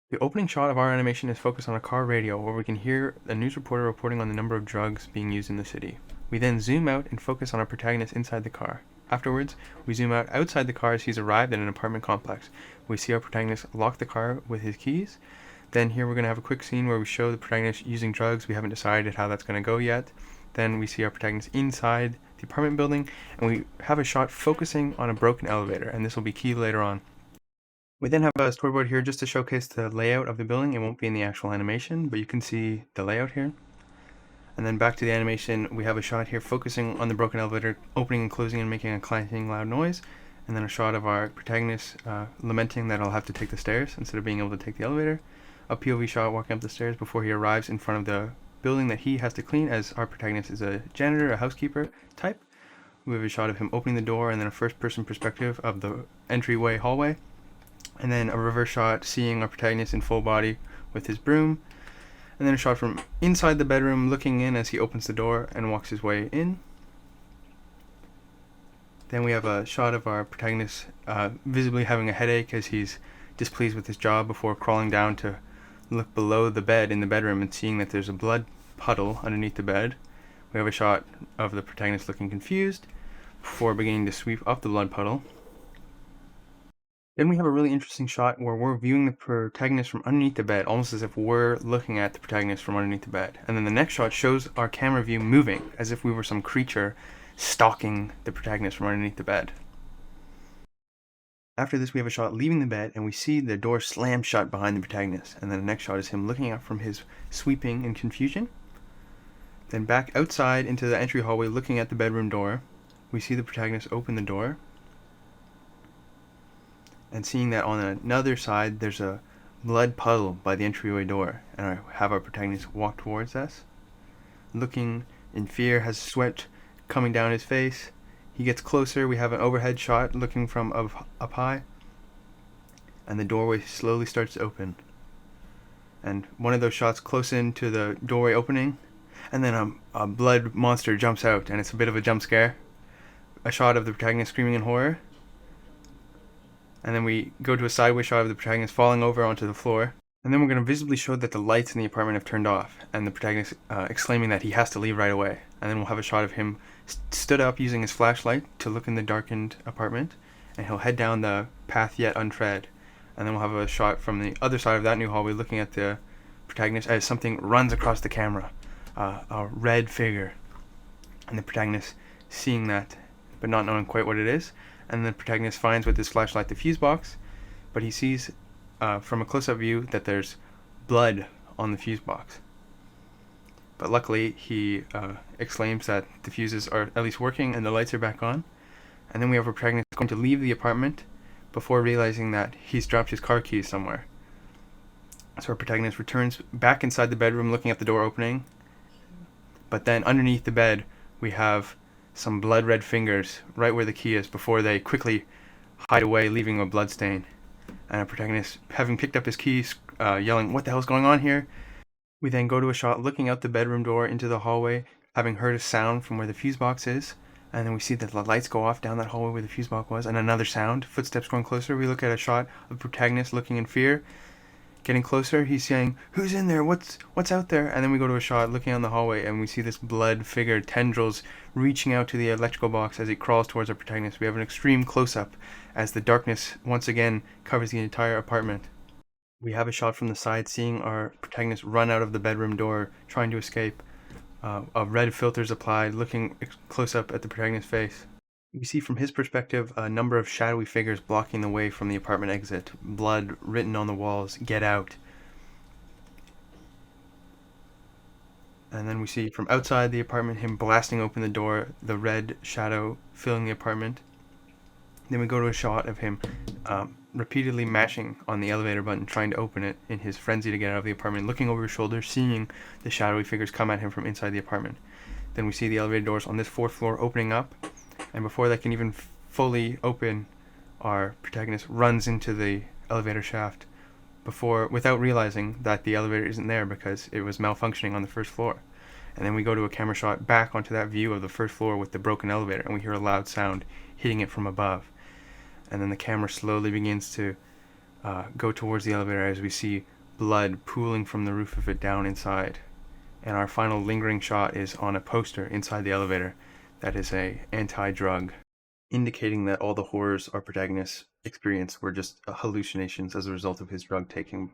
The opening shot of our animation is focused on a car radio where we can hear a news reporter reporting on the number of drugs being used in the city. We then zoom out and focus on our protagonist inside the car. Afterwards, we zoom out outside the car as he's arrived at an apartment complex. We see our protagonist lock the car with his keys. Then here we're going to have a quick scene where we show the protagonist using drugs. We haven't decided how that's going to go yet. Then we see our protagonist inside the apartment building, and we have a shot focusing on a broken elevator, and this will be key later on. We then have a storyboard here just to showcase the layout of the building. It won't be in the actual animation, but you can see the layout here. And then back to the animation, we have a shot here focusing on the broken elevator, opening and closing and making a clanking loud noise. And then a shot of our protagonist lamenting that I'll have to take the stairs instead of being able to take the elevator. A POV shot walking up the stairs before he arrives in front of the building that he has to clean, as our protagonist is a janitor, a housekeeper type. We have a shot of him opening the door and then a first person perspective of the entryway hallway. And then a reverse shot seeing our protagonist in full body with his broom. And then a shot from inside the bedroom looking in as he opens the door and walks his way in. Then we have a shot of our protagonist visibly having a headache as he's displeased with his job before crawling down to look below the bed in the bedroom and seeing that there's a blood puddle underneath the bed. We have a shot of the protagonist looking confused before beginning to sweep up the blood puddle. Then we have a really interesting shot where we're viewing the protagonist from underneath the bed, almost as if we're looking at the protagonist from underneath the bed. And then the next shot shows our camera view moving, as if we were some creature stalking the protagonist from underneath the bed. After this, we have a shot leaving the bed, and we see the door slam shut behind the protagonist. And then the next shot is him looking out from his sweeping in confusion. Then back outside into the entry hallway, looking at the bedroom door, we see the protagonist open the door. And seeing that on another side, there's a blood puddle by the entryway door. And I have our protagonist walk towards us. Looking in fear, has sweat coming down his face. He gets closer. We have an overhead shot looking from up high. And the doorway slowly starts to open. And one of those shots close into the doorway opening. And then a blood monster jumps out, and it's a bit of a jump scare. A shot of the protagonist screaming in horror. And then we go to a sideways shot of the protagonist falling over onto the floor. And then we're going to visibly show that the lights in the apartment have turned off, and the protagonist exclaiming that he has to leave right away. And then we'll have a shot of him stood up using his flashlight to look in the darkened apartment, and he'll head down the path yet untread. And then we'll have a shot from the other side of that new hallway looking at the protagonist as something runs across the camera, a red figure. And the protagonist seeing that, but not knowing quite what it is. And the protagonist finds with his flashlight the fuse box, but he sees from a close-up view that there's blood on the fuse box. But luckily, he exclaims that the fuses are at least working and the lights are back on. And then we have our protagonist going to leave the apartment before realizing that he's dropped his car keys somewhere. So our protagonist returns back inside the bedroom looking at the door opening. But then underneath the bed, we have some blood red fingers right where the key is before they quickly hide away, leaving a blood stain. And our protagonist, having picked up his keys, yelling, "What the hell's going on here?" We then go to a shot looking out the bedroom door into the hallway, having heard a sound from where the fuse box is. And then we see that the lights go off down that hallway where the fuse box was, and another sound, footsteps going closer. We look at a shot of the protagonist looking in fear. Getting closer, he's saying, "Who's in there? What's out there?" And then we go to a shot looking on the hallway, and we see this blood figure, tendrils, reaching out to the electrical box as it crawls towards our protagonist. We have an extreme close-up as the darkness once again covers the entire apartment. We have a shot from the side seeing our protagonist run out of the bedroom door, trying to escape. Red filters applied, looking close-up at the protagonist's face. We see from his perspective a number of shadowy figures blocking the way from the apartment exit. Blood written on the walls, "Get out." And then we see from outside the apartment him blasting open the door, the red shadow filling the apartment. Then we go to a shot of him repeatedly mashing on the elevator button, trying to open it in his frenzy to get out of the apartment, looking over his shoulder, seeing the shadowy figures come at him from inside the apartment. Then we see the elevator doors on this fourth floor opening up. And before they can even fully open, our protagonist runs into the elevator shaft without realizing that the elevator isn't there because it was malfunctioning on the first floor. And then we go to a camera shot back onto that view of the first floor with the broken elevator, and we hear a loud sound hitting it from above. And then the camera slowly begins to go towards the elevator as we see blood pooling from the roof of it down inside. And our final lingering shot is on a poster inside the elevator that is a anti-drug, indicating that all the horrors our protagonist experienced were just hallucinations as a result of his drug taking